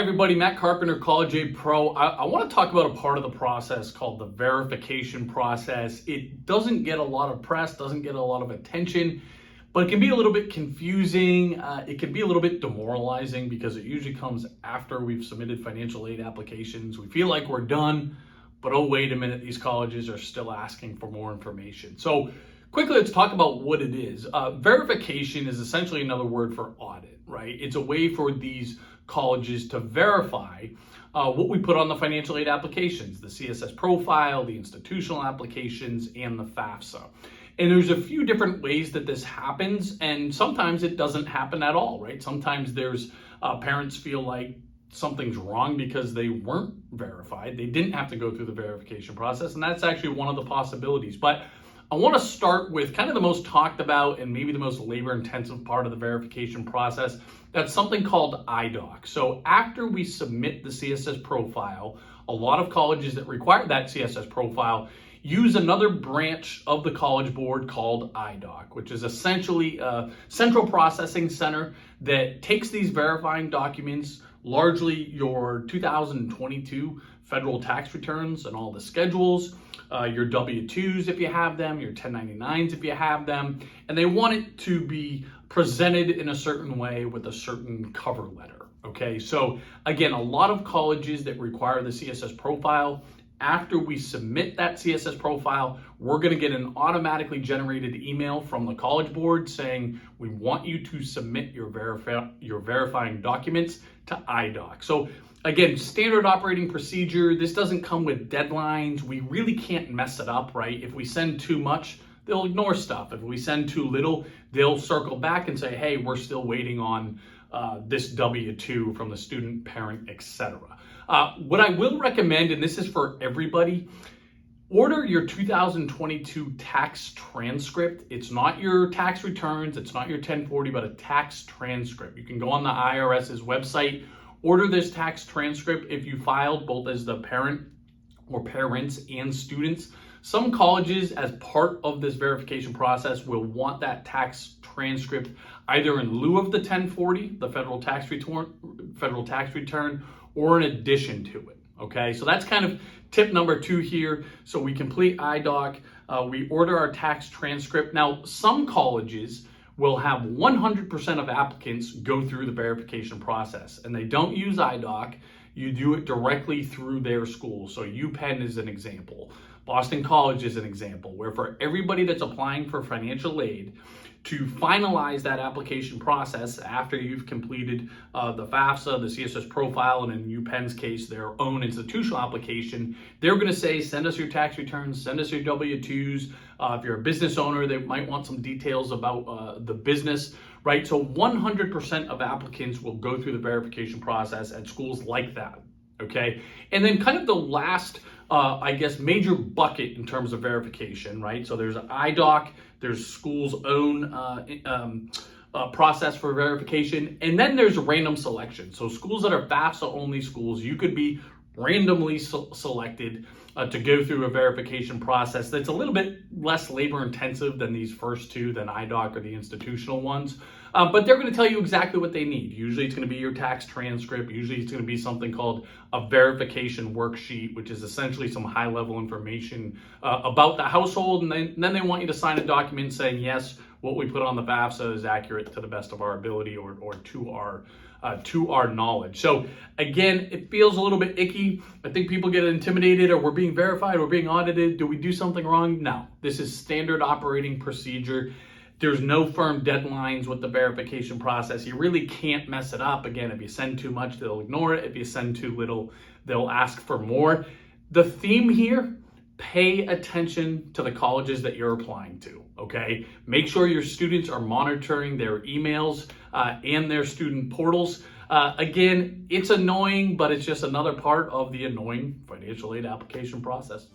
everybody, Matt Carpenter, College Aid Pro. I want to talk about a part of the process called the verification process. It doesn't get a lot of press, doesn't get a lot of attention, but it can be a little bit confusing. It can be a little bit demoralizing because it usually comes after we've submitted financial aid applications. We feel like we're done, but oh, wait a minute, these colleges are still asking for more information. So quickly, let's talk about what it is. Verification is essentially another word for audit, right? It's a way for these colleges to verify what we put on the financial aid applications, the CSS profile, the institutional applications, and the FAFSA. And there's a few different ways that this happens, and sometimes it doesn't happen at all, right? Sometimes there's parents feel like something's wrong because they weren't verified. They didn't have to go through the verification process, and that's actually one of the possibilities. But I want to start with kind of the most talked about and maybe the most labor-intensive part of the verification process. That's something called IDOC. So after we submit the CSS profile, a lot of colleges that require that CSS profile use another branch of the College Board called IDOC, which is essentially a central processing center that takes these verifying documents, largely your 2022 federal tax returns and all the schedules, your W-2s if you have them, your 1099s if you have them, and they want it to be presented in a certain way with a certain cover letter, okay? So again, a lot of colleges that require the CSS profile, after we submit that CSS profile, we're gonna get an automatically generated email from the College Board saying, we want you to submit your verifying documents to IDOC. So again, standard operating procedure. This doesn't come with deadlines. We really can't mess it up, right? If we send too much, they'll ignore stuff. If we send too little, they'll circle back and say, hey, we're still waiting on this W-2 from the student, parent, etc. What I will recommend, and this is for everybody, order your 2022 tax transcript. It's not your tax returns, it's not your 1040, but a tax transcript. You can go on the IRS's website, order this tax transcript if you filed both as the parent or parents and students. Some colleges, as part of this verification process, will want that tax transcript either in lieu of the 1040, the federal tax return, or in addition to it. Okay, so that's kind of tip number 2 here. So we complete IDOC, we order our tax transcript. Now, some colleges will have 100% of applicants go through the verification process, and they don't use IDOC. You do it directly through their school. So UPenn is an example. Boston College is an example, where for everybody that's applying for financial aid, to finalize that application process after you've completed the FAFSA, the CSS profile, and in UPenn's case, their own institutional application, they're going to say, send us your tax returns, send us your W-2s. If you're a business owner, they might want some details about the business, right? So 100% of applicants will go through the verification process at schools like that, okay? And then kind of the last, I guess, major bucket in terms of verification, right? So there's IDOC, there's school's own process for verification, and then there's random selection. So schools that are FAFSA only schools, you could be randomly selected to go through a verification process that's a little bit less labor intensive than these first two, than IDOC or the institutional ones. But they're going to tell you exactly what they need. Usually it's going to be your tax transcript. Usually it's going to be something called a verification worksheet, which is essentially some high level information about the household. And then they want you to sign a document saying, yes, what we put on the FAFSA is accurate to the best of our ability or to our knowledge. So again, it feels a little bit icky. I think people get intimidated, or we're being verified, we're being audited. Do we do something wrong? No, this is standard operating procedure. There's no firm deadlines with the verification process. You really can't mess it up. Again, if you send too much, they'll ignore it. If you send too little, they'll ask for more. The theme here, pay attention to the colleges that you're applying to, okay? Make sure your students are monitoring their emails and their student portals. Again, it's annoying, but it's just another part of the annoying financial aid application process.